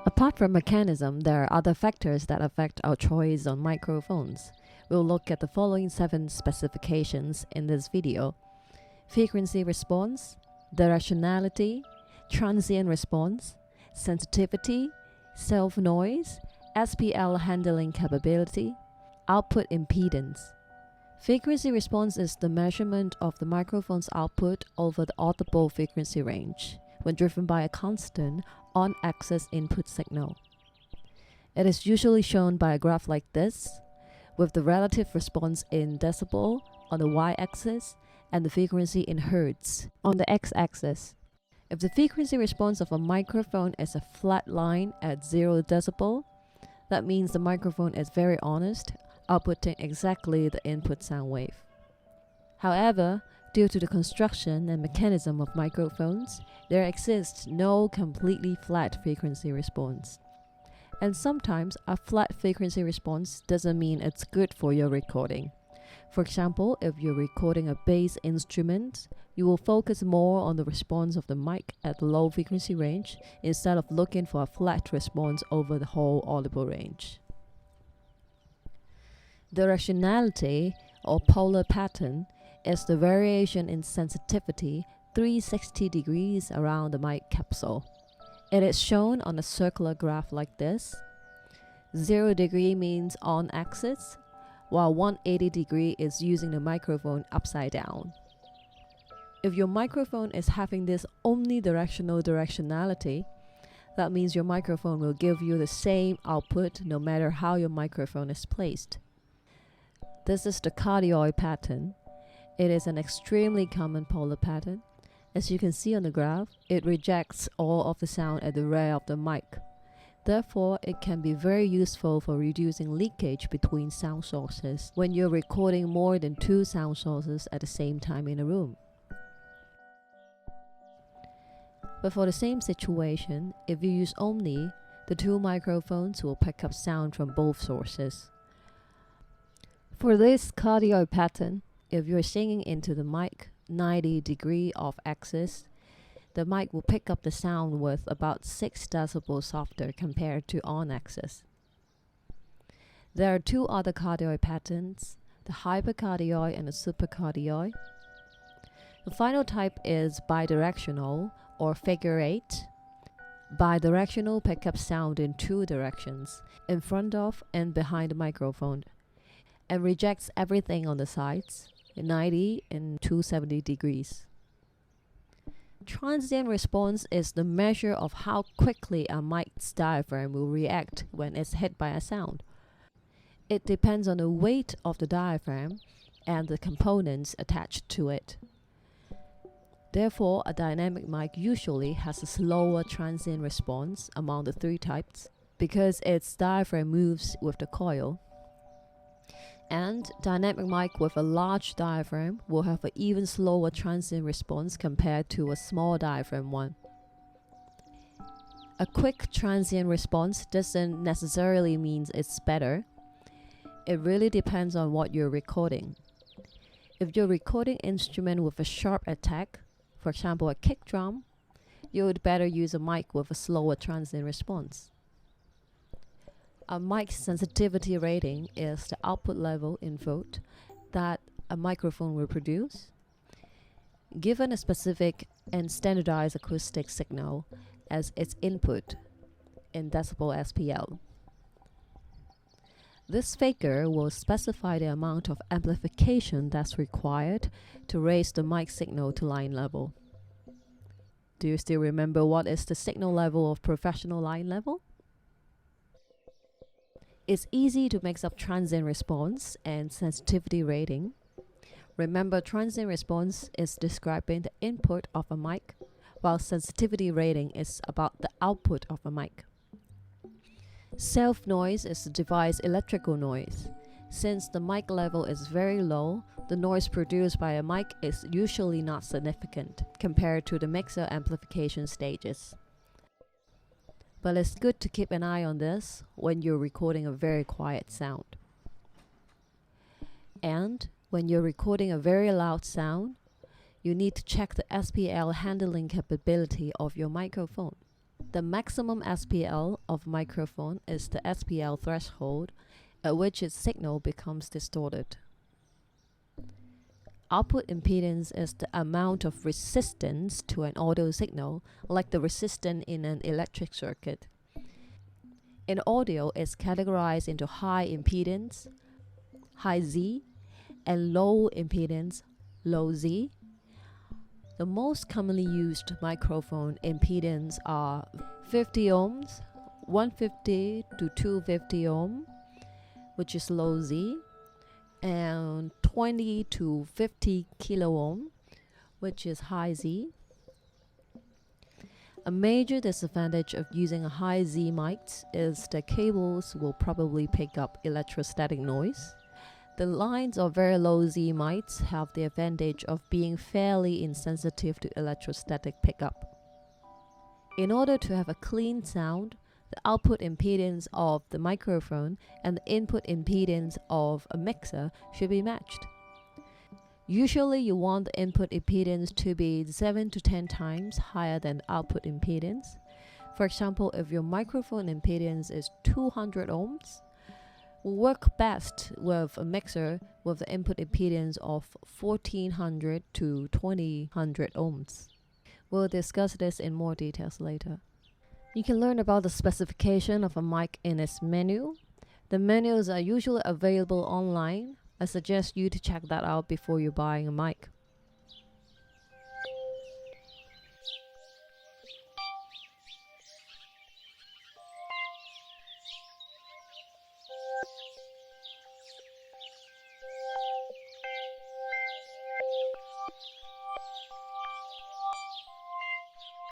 Apart from mechanism, there are other factors that affect our choice on microphones. We'll look at the following 7 specifications in this video: frequency response, directionality, transient response, sensitivity, self-noise, SPL handling capability, output impedance. Frequency response is the measurement of the microphone's output over the audible frequency range when driven by a constant on-axis input signal. It is usually shown by a graph like this, with the relative response in decibel on the y-axis and the frequency in hertz on the x-axis. If the frequency response of a microphone is a flat line at 0 decibel, that means the microphone is very honest, outputting exactly the input sound wave. However, due to the construction and mechanism of microphones, there exists no completely flat frequency response. And sometimes a flat frequency response doesn't mean it's good for your recording. For example, if you're recording a bass instrument, you will focus more on the response of the mic at the low frequency range instead of looking for a flat response over the whole audible range. Directionality, or polar pattern, is the variation in sensitivity 360 degrees around the mic capsule. It is shown on a circular graph like this. 0 degree means on axis, while 180 degree is using the microphone upside down. If your microphone is having this omnidirectional directionality, that means your microphone will give you the same output no matter how your microphone is placed. This is the cardioid pattern. It is an extremely common polar pattern. As you can see on the graph, it rejects all of the sound at the rear of the mic. Therefore, it can be very useful for reducing leakage between sound sources when you're recording more than 2 sound sources at the same time in a room. But for the same situation, if you use Omni, the 2 microphones will pick up sound from both sources. For this cardioid pattern, if you're singing into the mic 90 degree off axis, the mic will pick up the sound with about 6 decibels softer compared to on axis. There are 2 other cardioid patterns, the hypercardioid and the supercardioid. The final type is bidirectional or figure 8. Bidirectional pick up sound in 2 directions, in front of and behind the microphone, and rejects everything on the sides, 90 and 270 degrees. Transient response is the measure of how quickly a mic's diaphragm will react when it's hit by a sound. It depends on the weight of the diaphragm and the components attached to it. Therefore, a dynamic mic usually has a slower transient response among the 3 types because its diaphragm moves with the coil. And dynamic mic with a large diaphragm will have an even slower transient response compared to a small diaphragm one. A quick transient response doesn't necessarily mean it's better. It really depends on what you're recording. If you're recording instrument with a sharp attack, for example a kick drum, you would better use a mic with a slower transient response. A mic's sensitivity rating is the output level in volt that a microphone will produce, given a specific and standardized acoustic signal as its input in decibel SPL. This figure will specify the amount of amplification that's required to raise the mic signal to line level. Do you still remember what is the signal level of professional line level? It's easy to mix up transient response and sensitivity rating. Remember, transient response is describing the input of a mic, while sensitivity rating is about the output of a mic. Self-noise is the device electrical noise. Since the mic level is very low, the noise produced by a mic is usually not significant compared to the mixer amplification stages. But it's good to keep an eye on this when you're recording a very quiet sound. And when you're recording a very loud sound, you need to check the SPL handling capability of your microphone. The maximum SPL of microphone is the SPL threshold, at which its signal becomes distorted. Output impedance is the amount of resistance to an audio signal, like the resistance in an electric circuit. In audio, it's categorized into high impedance, high Z, and low impedance, low Z. The most commonly used microphone impedance are 50 ohms, 150 to 250 ohm, which is low Z, and 20 to 50 kilo ohm, which is high Z. A major disadvantage of using a high Z mic is the cables will probably pick up electrostatic noise. The lines of very low Z mics have the advantage of being fairly insensitive to electrostatic pickup. In order to have a clean sound, the output impedance of the microphone and the input impedance of a mixer should be matched. Usually you want the input impedance to be 7 to 10 times higher than output impedance. For example, if your microphone impedance is 200 ohms, will work best with a mixer with the input impedance of 1400 to 2000 ohms. We'll discuss this in more details later. You can learn about the specification of a mic in its menu. The menus are usually available online. I suggest you to check that out before you're buying a mic.